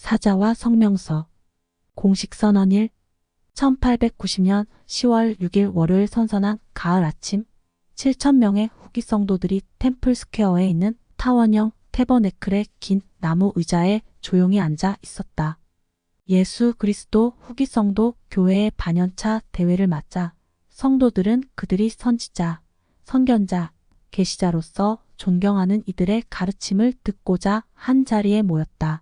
사자와 성명서 공식 선언 1 1890년 10월 6일 월요일 선선한 가을 아침 7,000명의 후기 성도들이 템플 스퀘어에 있는 타원형 태버네클의 긴 나무 의자에 조용히 앉아 있었다. 예수 그리스도 후기 성도 교회의 반년차 대회를 맞자 성도들은 그들이 선지자, 선견자, 계시자로서 존경하는 이들의 가르침을 듣고자 한 자리에 모였다.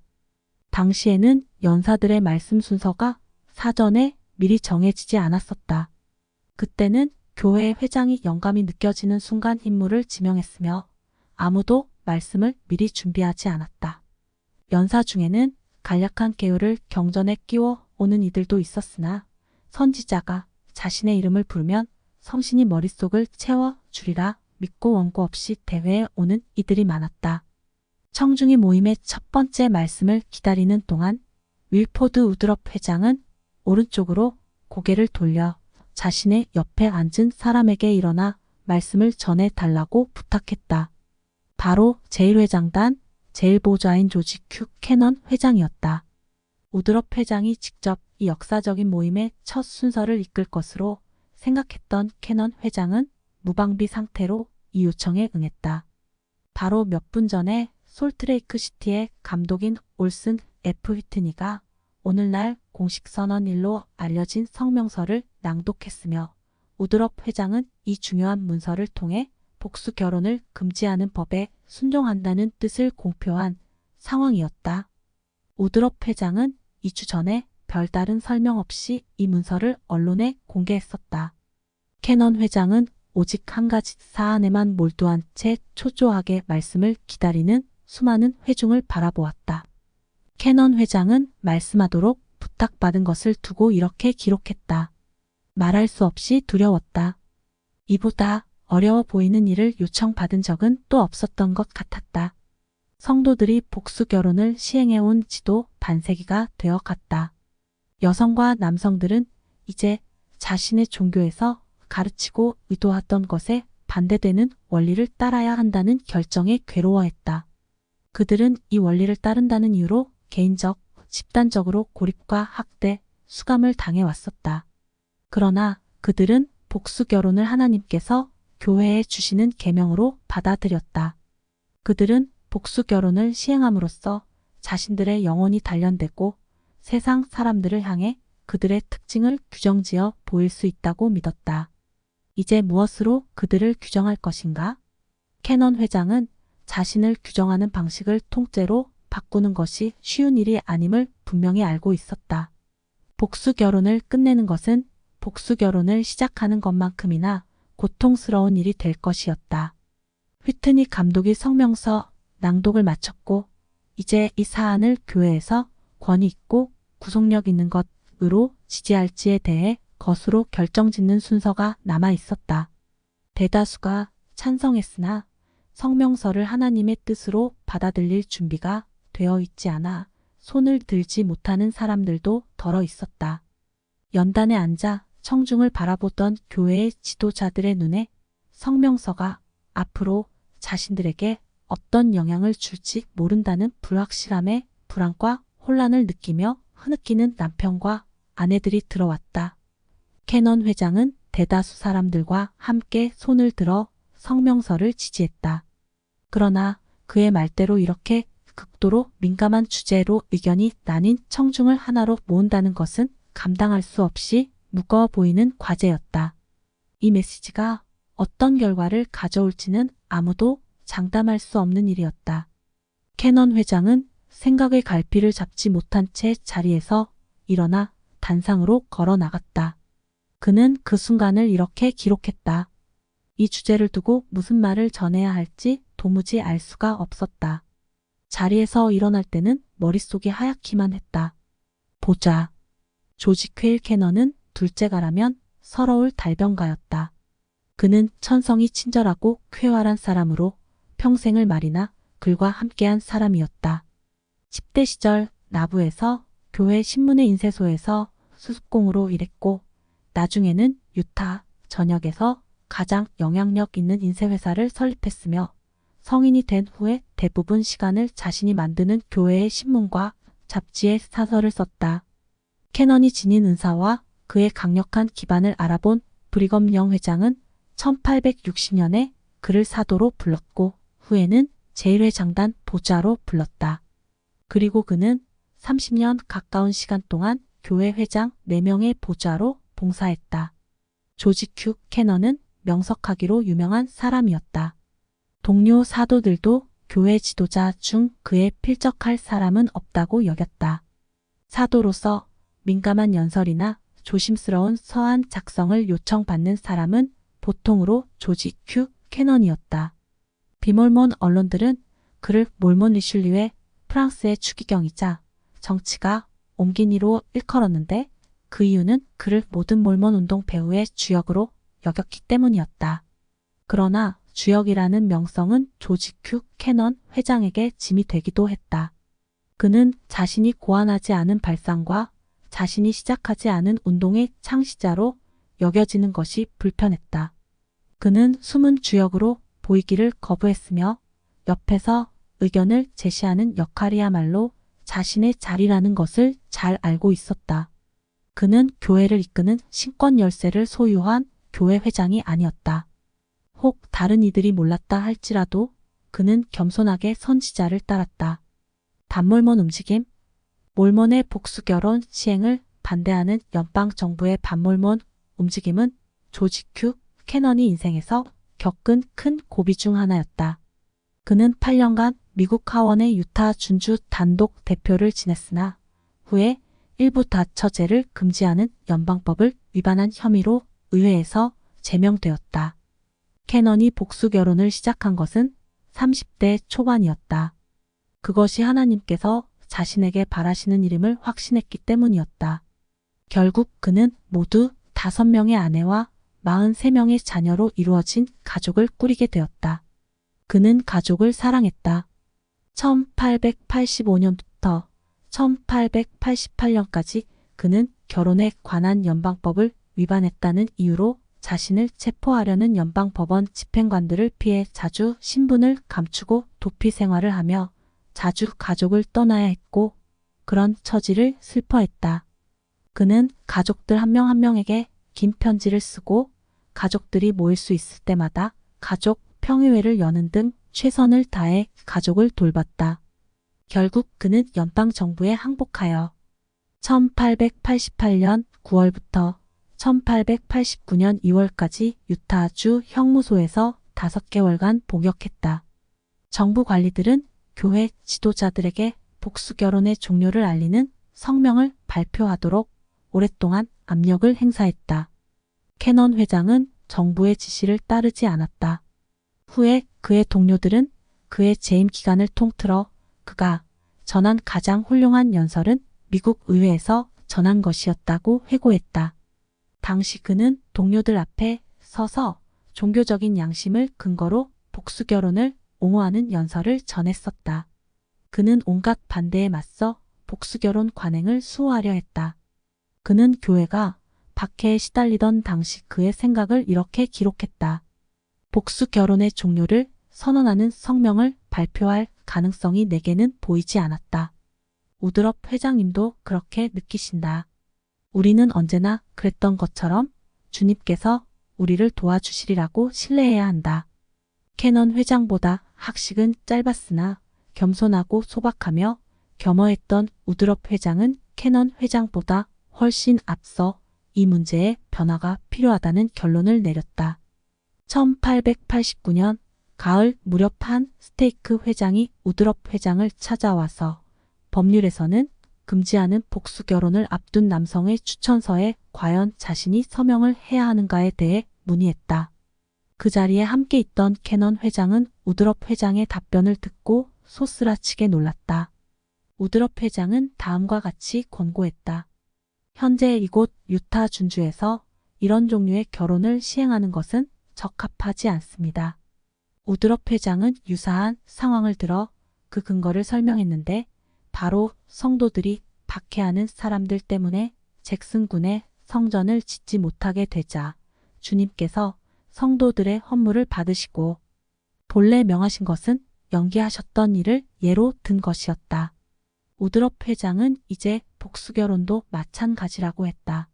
당시에는 연사들의 말씀 순서가 사전에 미리 정해지지 않았었다. 그때는 교회 회장이 영감이 느껴지는 순간 임무를 지명했으며 아무도 말씀을 미리 준비하지 않았다. 연사 중에는 간략한 계율을 경전에 끼워 오는 이들도 있었으나 선지자가 자신의 이름을 부르면 성신이 머릿속을 채워주리라 믿고 원고 없이 대회에 오는 이들이 많았다. 청중이 모임의 첫 번째 말씀을 기다리는 동안 윌포드 우드럽 회장은 오른쪽으로 고개를 돌려 자신의 옆에 앉은 사람에게 일어나 말씀을 전해달라고 부탁했다. 바로 제1회장단 제1보좌인 조지 큐 캐넌 회장이었다. 우드럽 회장이 직접 이 역사적인 모임의 첫 순서를 이끌 것으로 생각했던 캐넌 회장은 무방비 상태로 이 요청에 응했다. 바로 몇 분 전에 솔트레이크 시티의 감독인 올슨 F. 휘트니가 오늘날 공식 선언 1로 알려진 성명서를 낭독했으며 우드럽 회장은 이 중요한 문서를 통해 복수 결혼을 금지하는 법에 순종한다는 뜻을 공표한 상황이었다. 우드럽 회장은 2주 전에 별다른 설명 없이 이 문서를 언론에 공개했었다. 캐넌 회장은 오직 한 가지 사안에만 몰두한 채 초조하게 말씀을 기다리는 수많은 회중을 바라보았다. 캐넌 회장은 말씀하도록 부탁받은 것을 두고 이렇게 기록했다. 말할 수 없이 두려웠다. 이보다 어려워 보이는 일을 요청받은 적은 또 없었던 것 같았다. 성도들이 복수 결혼을 시행해온 지도 반세기가 되어 갔다. 여성과 남성들은 이제 자신의 종교에서 가르치고 의도하던 것에 반대되는 원리를 따라야 한다는 결정에 괴로워했다. 그들은 이 원리를 따른다는 이유로 개인적, 집단적으로 고립과 학대, 수감을 당해왔었다. 그러나 그들은 복수 결혼을 하나님께서 교회에 주시는 계명으로 받아들였다. 그들은 복수 결혼을 시행함으로써 자신들의 영혼이 단련되고 세상 사람들을 향해 그들의 특징을 규정지어 보일 수 있다고 믿었다. 이제 무엇으로 그들을 규정할 것인가? 캐넌 회장은 자신을 규정하는 방식을 통째로 바꾸는 것이 쉬운 일이 아님을 분명히 알고 있었다. 복수 결혼을 끝내는 것은 복수 결혼을 시작하는 것만큼이나 고통스러운 일이 될 것이었다. 휘트니 감독이 성명서 낭독을 마쳤고 이제 이 사안을 교회에서 권위 있고 구속력 있는 것으로 지지할지에 대해 것으로 결정짓는 순서가 남아 있었다. 대다수가 찬성했으나 성명서를 하나님의 뜻으로 받아들일 준비가 되어 있지 않아 손을 들지 못하는 사람들도 덜어 있었다. 연단에 앉아 청중을 바라보던 교회의 지도자들의 눈에 성명서가 앞으로 자신들에게 어떤 영향을 줄지 모른다는 불확실함에 불안과 혼란을 느끼며 흐느끼는 남편과 아내들이 들어왔다. 캐넌 회장은 대다수 사람들과 함께 손을 들어 성명서를 지지했다. 그러나 그의 말대로 이렇게 극도로 민감한 주제로 의견이 나뉜 청중을 하나로 모은다는 것은 감당할 수 없이 무거워 보이는 과제였다. 이 메시지가 어떤 결과를 가져올지는 아무도 장담할 수 없는 일이었다. 캐넌 회장은 생각의 갈피를 잡지 못한 채 자리에서 일어나 단상으로 걸어 나갔다. 그는 그 순간을 이렇게 기록했다. 이 주제를 두고 무슨 말을 전해야 할지 도무지 알 수가 없었다. 자리에서 일어날 때는 머릿속이 하얗기만 했다. 보자. 조지 퀘일 캐넌은 둘째가라면 서러울 달변가였다. 그는 천성이 친절하고 쾌활한 사람으로 평생을 말이나 글과 함께한 사람이었다. 10대 시절 나부에서 교회 신문의 인쇄소에서 수습공으로 일했고 나중에는 유타 전역에서 가장 영향력 있는 인쇄회사를 설립했으며 성인이 된 후에 대부분 시간을 자신이 만드는 교회의 신문과 잡지에 사설을 썼다. 캐넌이 지닌 은사와 그의 강력한 기반을 알아본 브리검 영 회장은 1860년에 그를 사도로 불렀고 후에는 제1회 장단 보좌로 불렀다. 그리고 그는 30년 가까운 시간 동안 교회 회장 4명의 보좌로 봉사했다. 조지 큐 캐넌은 명석하기로 유명한 사람이었다. 동료 사도들도 교회 지도자 중 그에 필적할 사람은 없다고 여겼다. 사도로서 민감한 연설이나 조심스러운 서한 작성을 요청받는 사람은 보통으로 조지 큐 캐넌이었다. 비몰몬 언론들은 그를 몰몬 리슐리의 프랑스의 추기경이자 정치가 옮긴 이로 일컬었는데 그 이유는 그를 모든 몰몬 운동 배후의 주역으로 여겼기 때문이었다. 그러나 주역이라는 명성은 조지 큐 캐넌 회장에게 짐이 되기도 했다. 그는 자신이 고안하지 않은 발상과 자신이 시작하지 않은 운동의 창시자로 여겨지는 것이 불편했다. 그는 숨은 주역으로 보이기를 거부했으며 옆에서 의견을 제시하는 역할이야말로 자신의 자리라는 것을 잘 알고 있었다. 그는 교회를 이끄는 신권 열쇠를 소유한 교회 회장이 아니었다. 혹 다른 이들이 몰랐다 할지라도 그는 겸손하게 선지자를 따랐다. 반몰몬 움직임, 몰몬의 복수결혼 시행을 반대하는 연방정부의 반몰몬 움직임은 조지 큐 캐넌이 인생에서 겪은 큰 고비 중 하나였다. 그는 8년간 미국 하원의 유타 준주 단독 대표를 지냈으나 후에 일부 다처제를 금지하는 연방법을 위반한 혐의로 의회에서 제명되었다. 캐넌이 복수 결혼을 시작한 것은 30대 초반이었다. 그것이 하나님께서 자신에게 바라시는 일임을 확신했기 때문이었다. 결국 그는 모두 5명의 아내와 43명의 자녀로 이루어진 가족을 꾸리게 되었다. 그는 가족을 사랑했다. 1885년부터 1888년까지 그는 결혼에 관한 연방법을 위반했다는 이유로 자신을 체포하려는 연방법원 집행관들을 피해 자주 신분을 감추고 도피 생활을 하며 자주 가족을 떠나야 했고 그런 처지를 슬퍼했다. 그는 가족들 한 명 한 명에게 긴 편지를 쓰고 가족들이 모일 수 있을 때마다 가족 평의회를 여는 등 최선을 다해 가족을 돌봤다. 결국 그는 연방정부에 항복하여 1888년 9월부터 1889년 2월까지 유타주 형무소에서 5개월간 복역했다. 정부 관리들은 교회 지도자들에게 복수 결혼의 종료를 알리는 성명을 발표하도록 오랫동안 압력을 행사했다. 캐넌 회장은 정부의 지시를 따르지 않았다. 후에 그의 동료들은 그의 재임 기간을 통틀어 그가 전한 가장 훌륭한 연설은 미국 의회에서 전한 것이었다고 회고했다. 당시 그는 동료들 앞에 서서 종교적인 양심을 근거로 복수 결혼을 옹호하는 연설을 전했었다. 그는 온갖 반대에 맞서 복수 결혼 관행을 수호하려 했다. 그는 교회가 박해에 시달리던 당시 그의 생각을 이렇게 기록했다. 복수 결혼의 종료를 선언하는 성명을 발표할 가능성이 내게는 보이지 않았다. 우드럽 회장님도 그렇게 느끼신다. 우리는 언제나 그랬던 것처럼 주님께서 우리를 도와주시리라고 신뢰해야 한다. 캐넌 회장보다 학식은 짧았으나 겸손하고 소박하며 겸허했던 우드럽 회장은 캐넌 회장보다 훨씬 앞서 이 문제에 변화가 필요하다는 결론을 내렸다. 1889년 가을 무렵 한 스테이크 회장이 우드럽 회장을 찾아와서 법률에서는 금지하는 복수 결혼을 앞둔 남성의 추천서에 과연 자신이 서명을 해야 하는가에 대해 문의했다. 그 자리에 함께 있던 캐넌 회장은 우드럽 회장의 답변을 듣고 소스라치게 놀랐다. 우드럽 회장은 다음과 같이 권고했다. 현재 이곳 유타 준주에서 이런 종류의 결혼을 시행하는 것은 적합하지 않습니다. 우드럽 회장은 유사한 상황을 들어 그 근거를 설명했는데 바로 성도들이 박해하는 사람들 때문에 잭슨 군의 성전을 짓지 못하게 되자 주님께서 성도들의 헌물을 받으시고 본래 명하신 것은 연기하셨던 일을 예로 든 것이었다. 우드럽 회장은 이제 복수결혼도 마찬가지라고 했다.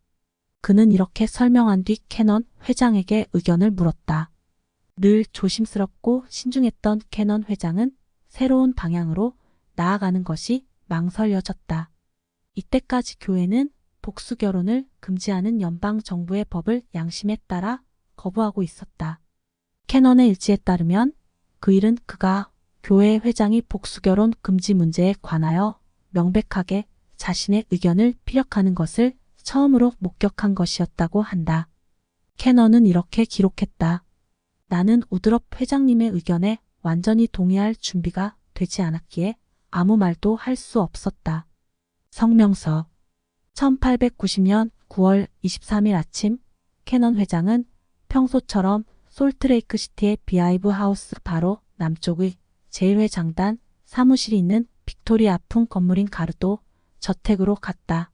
그는 이렇게 설명한 뒤 캐넌 회장에게 의견을 물었다. 늘 조심스럽고 신중했던 캐넌 회장은 새로운 방향으로 나아가는 것이 망설여졌다. 이때까지 교회는 복수결혼을 금지하는 연방정부의 법을 양심에 따라 거부하고 있었다. 캐넌의 일지에 따르면 그 일은 그가 교회 회장이 복수결혼 금지 문제에 관하여 명백하게 자신의 의견을 피력하는 것을 처음으로 목격한 것이었다고 한다. 캐넌은 이렇게 기록했다. 나는 우드럽 회장님의 의견에 완전히 동의할 준비가 되지 않았기에 아무 말도 할 수 없었다. 성명서 1890년 9월 23일 아침 캐넌 회장은 평소처럼 솔트레이크 시티의 비하이브 하우스 바로 남쪽의 제1회 장단 사무실이 있는 빅토리아 아픈 건물인 가르도 저택으로 갔다.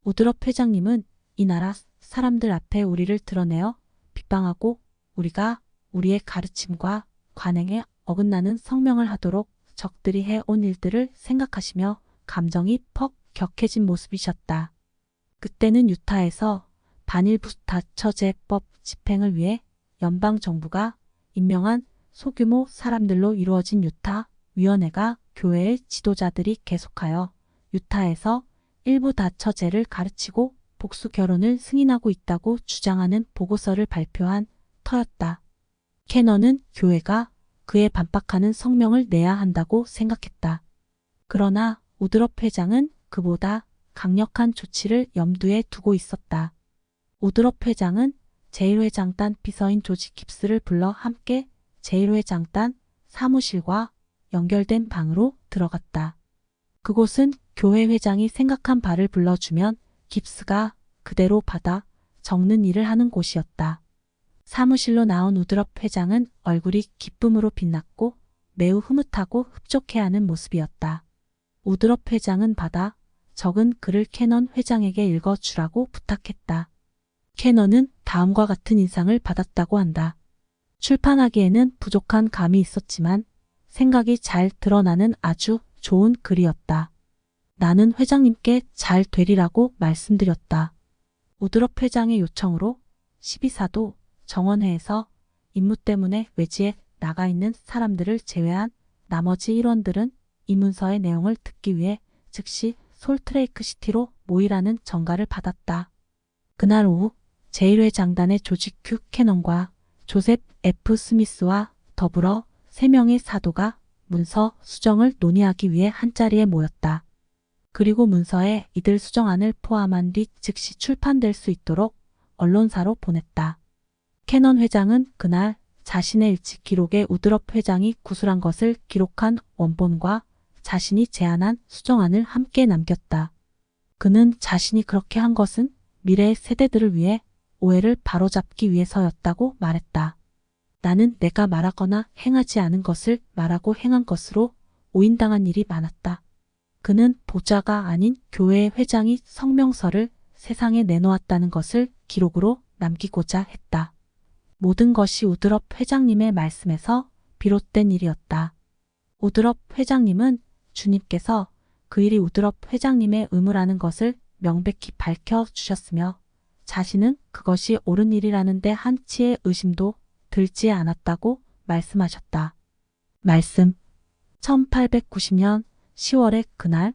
우드럽 회장님은 이 나라 사람들 앞에 우리를 드러내어 비방하고 우리가 우리의 가르침과 관행에 어긋나는 성명을 하도록 적들이 해온 일들을 생각하시며 감정이 퍽 격해진 모습이셨다. 그때는 유타에서 반일부스타처제법 집행을 위해 연방정부가 임명한 소규모 사람들로 이루어진 유타 위원회가 교회의 지도자들이 계속하여 유타에서 일부 다처제를 가르치고 복수 결혼을 승인하고 있다고 주장하는 보고서를 발표한 터였다. 캐넌은 교회가 그에 반박하는 성명을 내야 한다고 생각했다. 그러나 우드럽 회장은 그보다 강력한 조치를 염두에 두고 있었다. 우드럽 회장은 제1회 장단 비서인 조지 깁스를 불러 함께 제1회 장단 사무실과 연결된 방으로 들어갔다. 그곳은 교회 회장이 생각한 바를 불러주면 깁스가 그대로 받아 적는 일을 하는 곳이었다. 사무실로 나온 우드럽 회장은 얼굴이 기쁨으로 빛났고 매우 흐뭇하고 흡족해하는 모습이었다. 우드럽 회장은 받아 적은 글을 캐넌 회장에게 읽어주라고 부탁했다. 캐넌은 다음과 같은 인상을 받았다고 한다. 출판하기에는 부족한 감이 있었지만 생각이 잘 드러나는 아주 좋은 글이었다. 나는 회장님께 잘 되리라고 말씀드렸다. 우드럽 회장의 요청으로 12사도 정원회에서 임무 때문에 외지에 나가 있는 사람들을 제외한 나머지 일원들은 이 문서의 내용을 듣기 위해 즉시 솔트레이크 시티로 모이라는 전가를 받았다. 그날 오후 제1회 장단의 조지 큐 캐넌과 조셉 F 스미스와 더불어 3명의 사도가 문서 수정을 논의하기 위해 한자리에 모였다. 그리고 문서에 이들 수정안을 포함한 뒤 즉시 출판될 수 있도록 언론사로 보냈다. 캐넌 회장은 그날 자신의 일지 기록에 우드럽 회장이 구술한 것을 기록한 원본과 자신이 제안한 수정안을 함께 남겼다. 그는 자신이 그렇게 한 것은 미래의 세대들을 위해 오해를 바로잡기 위해서였다고 말했다. 나는 내가 말하거나 행하지 않은 것을 말하고 행한 것으로 오인당한 일이 많았다. 그는 보좌가 아닌 교회의 회장이 성명서를 세상에 내놓았다는 것을 기록으로 남기고자 했다. 모든 것이 우드럽 회장님의 말씀에서 비롯된 일이었다. 우드럽 회장님은 주님께서 그 일이 우드럽 회장님의 의무라는 것을 명백히 밝혀주셨으며 자신은 그것이 옳은 일이라는 데 한치의 의심도 들지 않았다고 말씀하셨다. 말씀 1890년 10월의 그날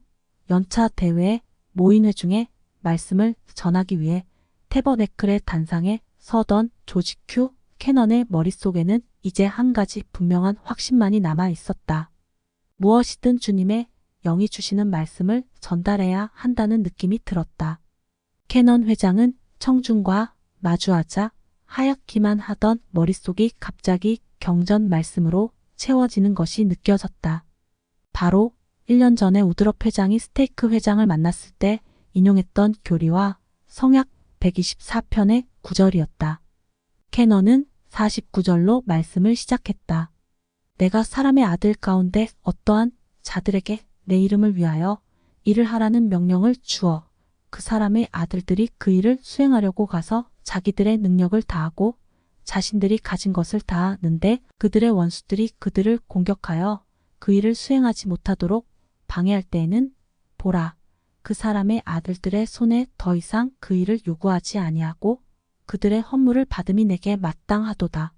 연차 대회에 모인 회중에 말씀을 전하기 위해 태버네클의 단상에 서던 조지 큐 캐넌의 머릿속에는 이제 한 가지 분명한 확신만이 남아 있었다. 무엇이든 주님의 영이 주시는 말씀을 전달해야 한다는 느낌이 들었다. 캐넌 회장은 청중과 마주하자 하얗기만 하던 머릿속이 갑자기 경전 말씀으로 채워지는 것이 느껴졌다. 바로 1년 전에 우드럽 회장이 스테이크 회장을 만났을 때 인용했던 교리와 성약 124편의 구절이었다. 캐넌은 49절로 말씀을 시작했다. 내가 사람의 아들 가운데 어떠한 자들에게 내 이름을 위하여 일을 하라는 명령을 주어 그 사람의 아들들이 그 일을 수행하려고 가서 자기들의 능력을 다하고 자신들이 가진 것을 다하는데 그들의 원수들이 그들을 공격하여 그 일을 수행하지 못하도록 방해할 때에는 보라, 그 사람의 아들들의 손에 더 이상 그 일을 요구하지 아니하고 그들의 헌물을 받음이 내게 마땅하도다.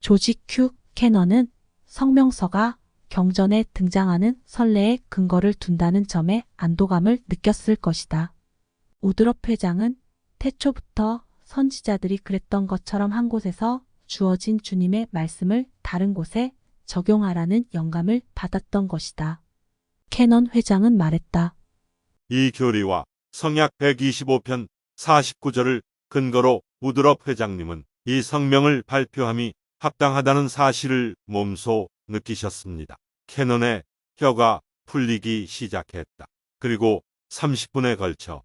조지 큐 캐넌은 성명서가 경전에 등장하는 선례의 근거를 둔다는 점에 안도감을 느꼈을 것이다. 우드럽 회장은 태초부터 선지자들이 그랬던 것처럼 한 곳에서 주어진 주님의 말씀을 다른 곳에 적용하라는 영감을 받았던 것이다. 캐넌 회장은 말했다. 이 교리와 성약 125편 49절을 근거로 우드럽 회장님은 이 성명을 발표함이 합당하다는 사실을 몸소 느끼셨습니다. 캐논의 혀가 풀리기 시작했다. 그리고 30분에 걸쳐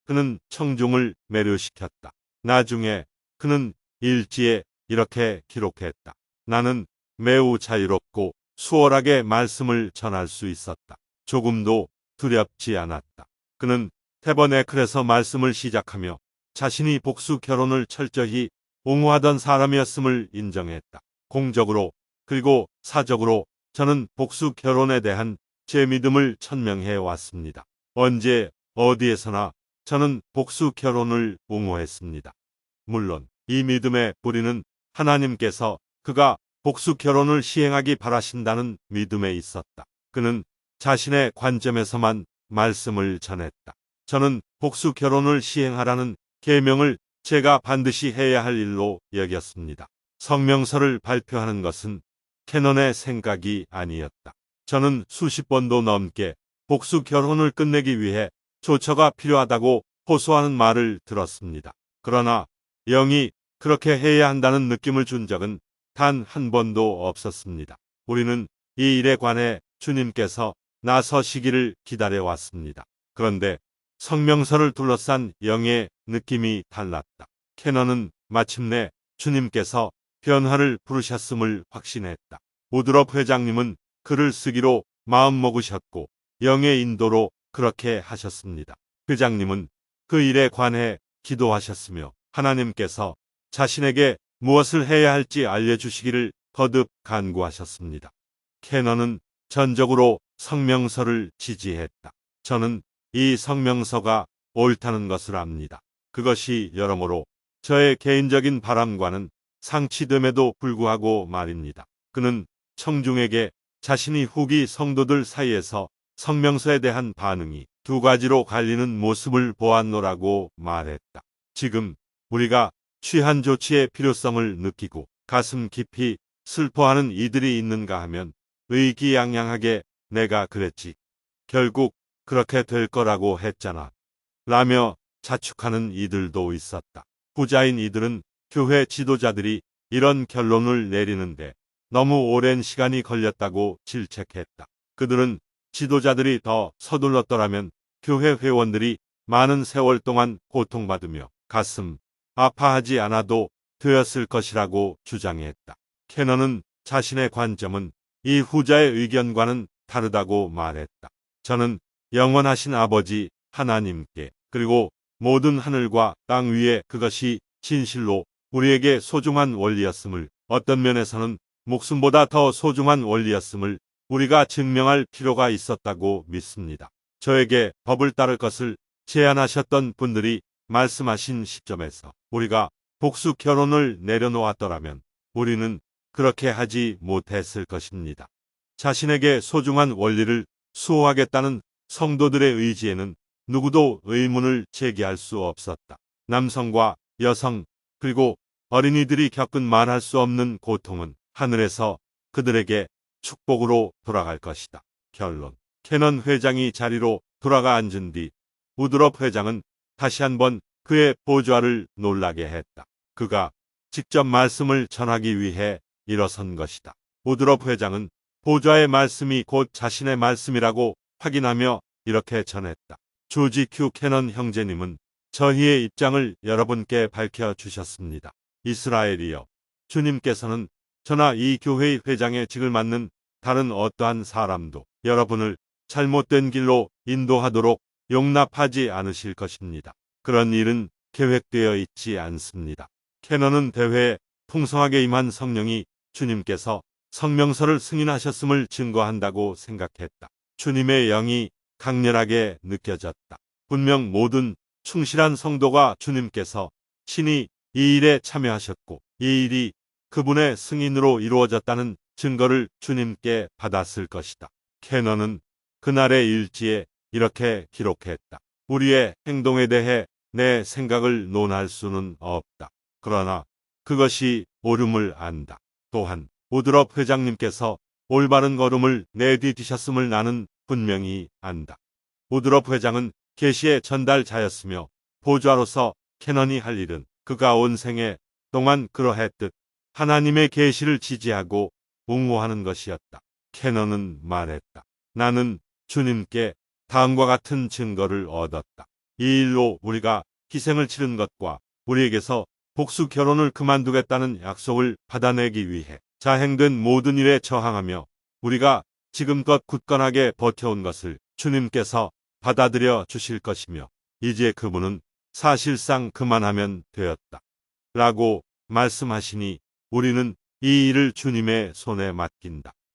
그는 청중을 매료시켰다. 나중에 그는 일지에 이렇게 기록했다. 나는 매우 자유롭고 수월하게 말씀을 전할 수 있었다. 조금도 두렵지 않았다. 그는 태버네클에서 말씀을 시작하며 자신이 복수 결혼을 철저히 옹호하던 사람이었음을 인정했다. 공적으로 그리고 사적으로 저는 복수 결혼에 대한 제 믿음을 천명해 왔습니다. 언제 어디에서나 저는 복수 결혼을 옹호했습니다. 물론 이 믿음의 뿌리는 하나님께서 그가 복수 결혼을 시행하기 바라신다는 믿음에 있었다. 그는 자신의 관점에서만 말씀을 전했다. 저는 복수 결혼을 시행하라는 계명을 제가 반드시 해야 할 일로 여겼습니다. 성명서를 발표하는 것은 캐논의 생각이 아니었다. 저는 수십 번도 넘게 복수 결혼을 끝내기 위해 조처가 필요하다고 호소하는 말을 들었습니다. 그러나 영이 그렇게 해야 한다는 느낌을 준 적은 단 한 번도 없었습니다. 우리는 이 일에 관해 주님께서 나서시기를 기다려왔습니다. 그런데 성명서를 둘러싼 영의 느낌이 달랐다. 캐논은 마침내 주님께서 변화를 부르셨음을 확신했다. 우드럽 회장님은 글을 쓰기로 마음먹으셨고 영의 인도로 그렇게 하셨습니다. 회장님은 그 일에 관해 기도하셨으며 하나님께서 자신에게 무엇을 해야 할지 알려주시기를 거듭 간구하셨습니다. 캐논은 전적으로 성명서를 지지했다. 저는 이 성명서가 옳다는 것을 압니다. 그것이 여러모로 저의 개인적인 바람과는 상치됨에도 불구하고 말입니다. 그는 청중에게 자신이 후기 성도들 사이에서 성명서에 대한 반응이 두 가지로 갈리는 모습을 보았노라고 말했다. 지금 우리가 취한 조치의 필요성을 느끼고 가슴 깊이 슬퍼하는 이들이 있는가 하면 의기양양하게 내가 그랬지. 결국 그렇게 될 거라고 했잖아. 라며 자축하는 이들도 있었다. 부자인 이들은 교회 지도자들이 이런 결론을 내리는데 너무 오랜 시간이 걸렸다고 질책했다. 그들은 지도자들이 더 서둘렀더라면 교회 회원들이 많은 세월 동안 고통받으며 가슴 아파하지 않아도 되었을 것이라고 주장했다. 캐논은 자신의 관점은 이 후자의 의견과는 다르다고 말했다. 저는 영원하신 아버지 하나님께 그리고 모든 하늘과 땅 위에 그것이 진실로 우리에게 소중한 원리였음을 어떤 면에서는 목숨보다 더 소중한 원리였음을 우리가 증명할 필요가 있었다고 믿습니다. 저에게 법을 따를 것을 제안하셨던 분들이 말씀하신 시점에서 우리가 복수 결혼을 내려놓았더라면 우리는 그렇게 하지 못했을 것입니다. 자신에게 소중한 원리를 수호하겠다는 성도들의 의지에는 누구도 의문을 제기할 수 없었다. 남성과 여성 그리고 어린이들이 겪은 말할 수 없는 고통은 하늘에서 그들에게 축복으로 돌아갈 것이다. 결론. 캐논 회장이 자리로 돌아가 앉은 뒤 우드럽 회장은 다시 한번 그의 보좌를 놀라게 했다. 그가 직접 말씀을 전하기 위해 일어선 것이다. 우드럽 회장은 보좌의 말씀이 곧 자신의 말씀이라고 확인하며 이렇게 전했다. 조지 큐 캐논 형제님은 저희의 입장을 여러분께 밝혀주셨습니다. 이스라엘이여, 주님께서는 저나 이 교회의 회장의 직을 맡는 다른 어떠한 사람도 여러분을 잘못된 길로 인도하도록 용납하지 않으실 것입니다. 그런 일은 계획되어 있지 않습니다. 캐논은 대회에 풍성하게 임한 성령이 주님께서 성명서를 승인하셨음을 증거한다고 생각했다. 주님의 영이 강렬하게 느껴졌다. 분명 모든 충실한 성도가 주님께서 친히 이 일에 참여하셨고 이 일이 그분의 승인으로 이루어졌다는 증거를 주님께 받았을 것이다. 캐넌은 그날의 일지에 이렇게 기록했다. 우리의 행동에 대해 내 생각을 논할 수는 없다. 그러나 그것이 옳음을 안다. 또한 우드럽 회장님께서 올바른 걸음을 내디디셨음을 나는 분명히 안다. 우드럽 회장은 계시의 전달자였으며 보좌로서 캐넌이 할 일은 그가 온 생애 동안 그러했듯 하나님의 계시를 지지하고 옹호하는 것이었다. 캐넌은 말했다. 나는 주님께 다음과 같은 증거를 얻었다. 이 일로 우리가 희생을 치른 것과 우리에게서 복수 결혼을 그만두겠다는 약속을 받아내기 위해 자행된 모든 일에 저항하며 우리가 지금껏 굳건하게 버텨온 것을 주님께서 받아들여 주실 것이며 이제 그분은 사실상 그만하면 되었다. 라고 말씀하시니 우리는 이 일을 주님의 손에 맡긴다.